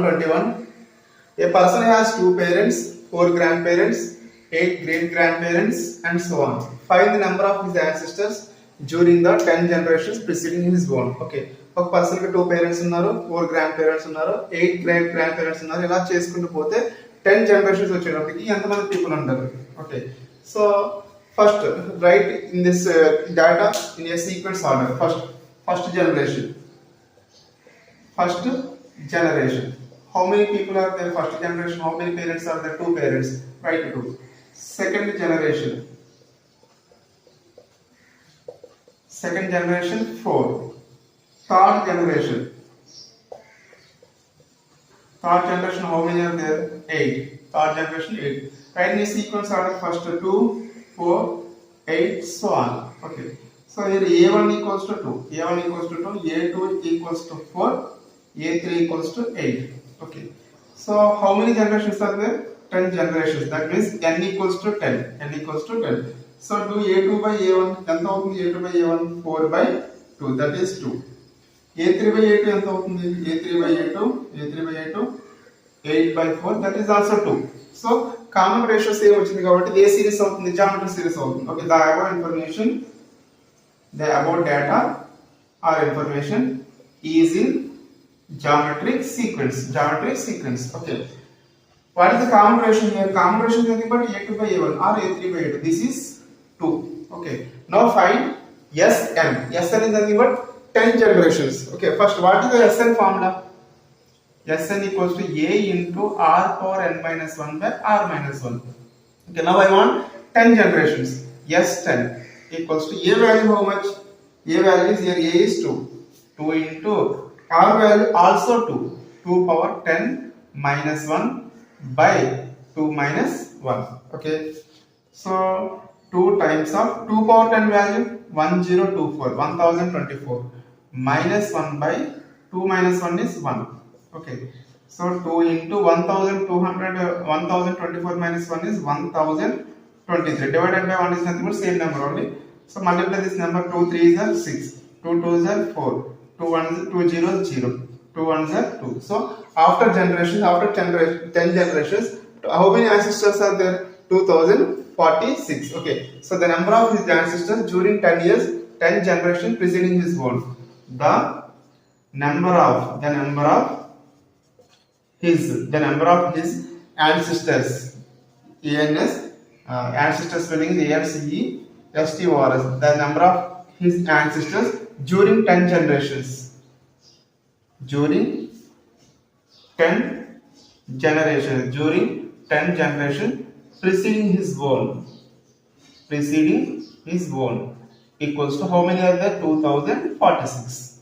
1121. A person has 2 parents, 4 grandparents, 8 great grandparents, and so on. Find the number of his ancestors during the 10 generations preceding his own. Okay. ఒక person కి 2 parents ఉన్నారు, 4 grand parents ఉన్నారు, 8 great grand parents ఉన్నారు. ఇలా చేసుకుంటూ పోతే 10 generations వచ్చేటప్పటికి ఎంతమంది పీపుల్ ఉంటారు? Okay. So first right in this data in a sequence order. First generation. How many people are there? First generation. How many parents are there? 2 parents. Write 2. Second generation. 4. Third generation. How many are there? 8. Third generation 8. Write in a sequence order. First 2, 4, 8, so on. Okay. So here A1 equals to 2, A1 equals to 2, A2 equals to 4, A3 equals to 8. Okay. So how many generations are there? 10 generations. That means n equals to 10. So do A2 by A1. ఎంత అవుతుంది? A2 by A1 4 by 2. That is 2. A3 by A2 ఎంత అవుతుంది? A3 by A2 8 by 4. That is also 2. So common ratio same వచ్చింది కాబట్టి ఏ series అవుతుంది? Geometric series అవుతుంది. Okay. The above data or information is in geometric sequence. Okay. What is the common ratio here? Common ratio is nothing but A2 by A1 or A3 by A2. This is 2. Okay. Now find Sn. Sn is nothing but 10 generations. Okay. First, what is the Sn formula? Sn equals to A into R power n minus 1 by R minus 1. Okay. Now I want 10 generations. S10 equals to A value how much? A value is here, A is 2. 2 into R value also 2. 2 power 10 minus 1 by 2 minus 1. Okay. So 2 times of 2 power 10 value 1024, 1024 minus 1 by 2 minus 1 is 1. Okay. So 2 into 1024 minus 1 is 1023. Divided by 1 is nothing but same number only. So multiply this number. 2 3s are 6, 2 2s are 4, 2 0s 0, 2 1s are 2. So after 10 generations, how many ancestors are there? 2046. Okay. So the number of his ancestors during 10 years, 10 generations preceding his own. The number of his ancestors. ANS ancestors spelling is ANCESTORS. The number of his ancestors during 10 generations. During 10 generations preceding his own equals to how many are there? 2046.